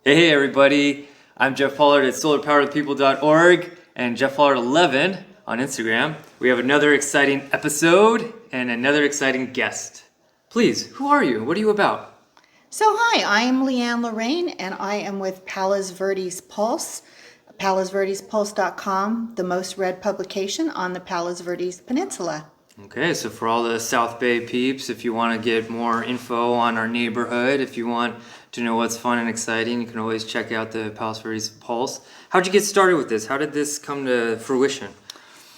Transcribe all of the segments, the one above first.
Hey everybody, I'm Jeff Pollard at solarpoweredpeople.org and Jeff Pollard 11 on Instagram. We have another exciting episode and another exciting guest. Please, who are you? What are you about? So hi, I am Lianne La Reine and I am with Palos Verdes Pulse, palosverdespulse.com, the most read publication on the Palos Verdes Peninsula. Okay, so for all the South Bay peeps, if you want to get more info on our neighborhood, if you want to know what's fun and exciting, you can always check out the Palos Verdes Pulse. How'd you get started with this? How did this come to fruition?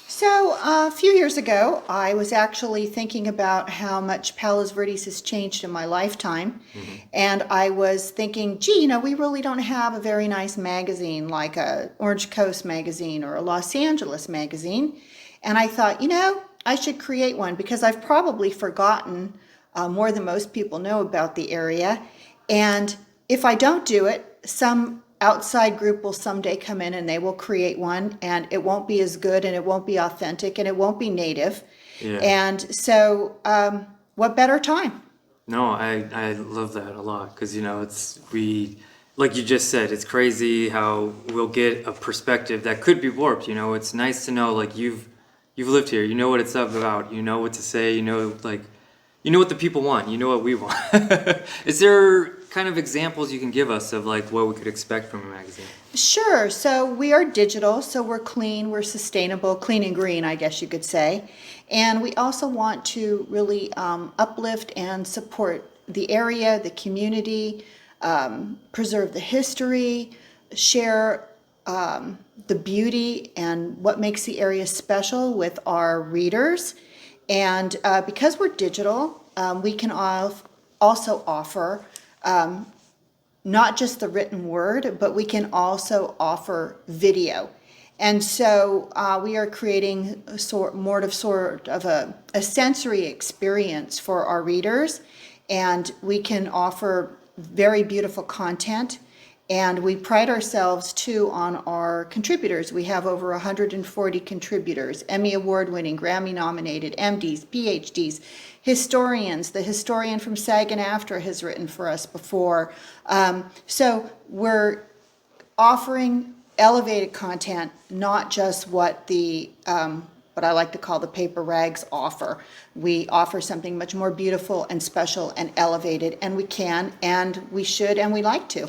So a few years ago, I was actually thinking about how much Palos Verdes has changed in my lifetime. And I was thinking, gee, we really don't have a very nice magazine like a Orange Coast magazine or a Los Angeles magazine. And I thought, I should create one because I've probably forgotten more than most people know about the area. And if I don't do it, some outside group will someday come in and they will create one, and it won't be as good and it won't be authentic and it won't be native. Yeah. And so what better time? No, I love that a lot because, like you just said, it's crazy how we'll get a perspective that could be warped. It's nice to know, like, you've lived here, you know what it's about, you know what to say, you know what the people want, you know what we want. Is there kind of examples you can give us of like what we could expect from a magazine? Sure. So we are digital, so we're clean, we're sustainable, clean and green, I guess you could say. And we also want to really uplift and support the area, the community, preserve the history, share the beauty and what makes the area special with our readers. And because we're digital, we can also offer not just the written word, but we can also offer video. And so we are creating more of a sensory experience for our readers, and we can offer very beautiful content. And we pride ourselves too on our contributors. We have over 140 contributors, Emmy Award-winning, Grammy-nominated, MDs, PhDs, historians. The historian from SAG and AFTRA has written for us before. So we're offering elevated content, not just what I like to call the paper rags offer. We offer something much more beautiful and special and elevated, and we can, and we should, and we like to.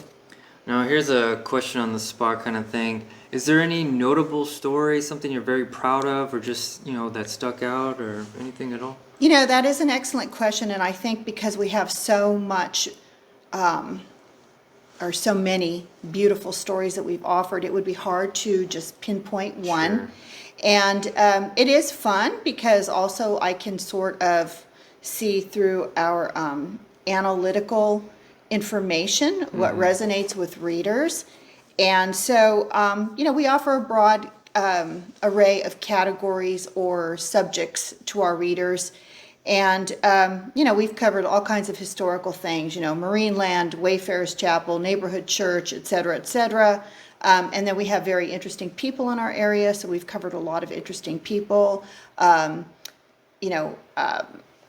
Now, here's a question on the spot kind of thing. Is there any notable story, something you're very proud of, or just, that stuck out, or anything at all? That is an excellent question, and I think because we have so much, or so many beautiful stories that we've offered, it would be hard to just pinpoint one. Sure. And it is fun because also I can sort of see through our analytical information what resonates with readers. And so we offer a broad array of categories or subjects to our readers. And we've covered all kinds of historical things, Marine Land, Wayfarers Chapel, Neighborhood Church, et cetera, and then we have very interesting people in our area, so we've covered a lot of interesting people,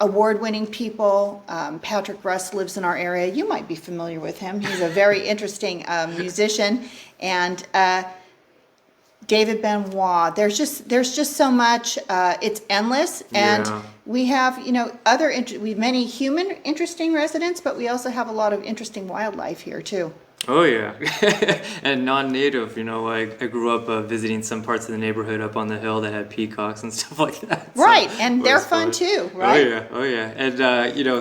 award-winning people. Patrick Russ lives in our area. You might be familiar with him. He's a very interesting musician. And David Benoit. There's just so much. It's endless. And Yeah. we have, we have many human interesting residents, but we also have a lot of interesting wildlife here too. Oh yeah, and non-native, I grew up visiting some parts of the neighborhood up on the hill that had peacocks and stuff like that. So Right, and it they're was fun too, right? Oh yeah, and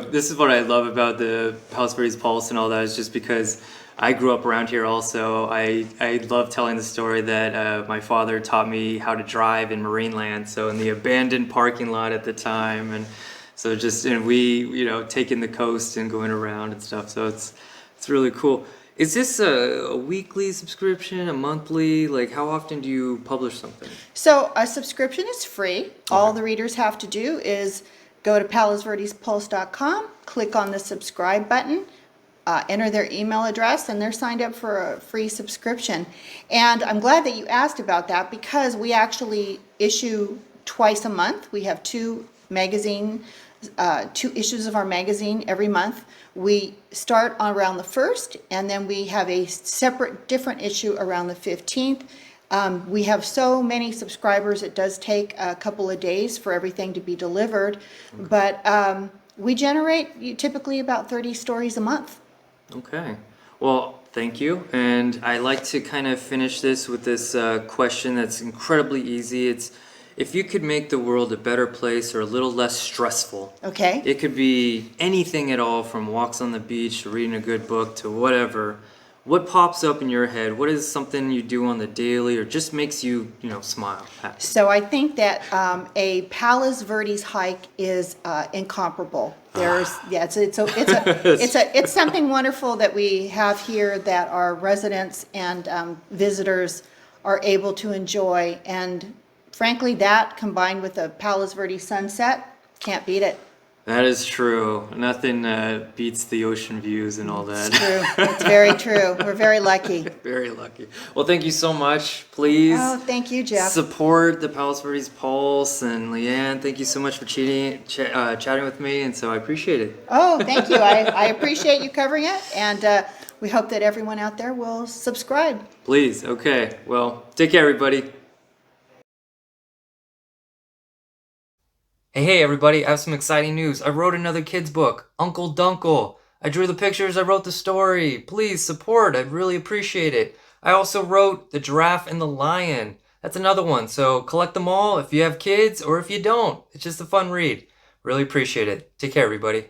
this is what I love about the Palos Verdes Pulse and all that, is just because I grew up around here also. I love telling the story that my father taught me how to drive in Marine Land, so in the abandoned parking lot at the time, and so we taking the coast and going around and stuff, so it's really cool. Is this a weekly subscription, a monthly? Like, how often do you publish something? So a subscription is free. All the readers have to do is go to palosverdespulse.com, click on the subscribe button, enter their email address, and they're signed up for a free subscription. And I'm glad that you asked about that because we actually issue twice a month. We have two magazine 2 issues of our magazine every month. We start around the 1st, and then we have a separate, different issue around the 15th. We have so many subscribers, it does take a couple of days for everything to be delivered, but we generate typically about 30 stories a month. Okay. Well, thank you. And I like to kind of finish this with this question that's incredibly easy. It's, if you could make the world a better place or a little less stressful. Okay. It could be anything at all, from walks on the beach to reading a good book to whatever. What pops up in your head? What is something you do on the daily or just makes you, smile? Happy? So I think that a Palos Verdes hike is incomparable. It's something wonderful that we have here that our residents and visitors are able to enjoy, and frankly, that combined with a Palos Verdes sunset, can't beat it. That is true. Nothing beats the ocean views and all that. It's true. It's very true. We're very lucky. Very lucky. Well, thank you so much. Please. Oh, thank you, Jeff. Support the Palos Verdes Pulse, and Lianne, thank you so much for chatting with me, and so I appreciate it. Oh, thank you. I appreciate you covering it, and we hope that everyone out there will subscribe. Please. Okay. Well, take care, everybody. Hey everybody, I have some exciting news. I wrote another kid's book, Uncle Duncle. I drew the pictures, I wrote the story. Please support, I'd really appreciate it. I also wrote The Giraffe and the Lion. That's another one, so collect them all if you have kids or if you don't. It's just a fun read. Really appreciate it. Take care everybody.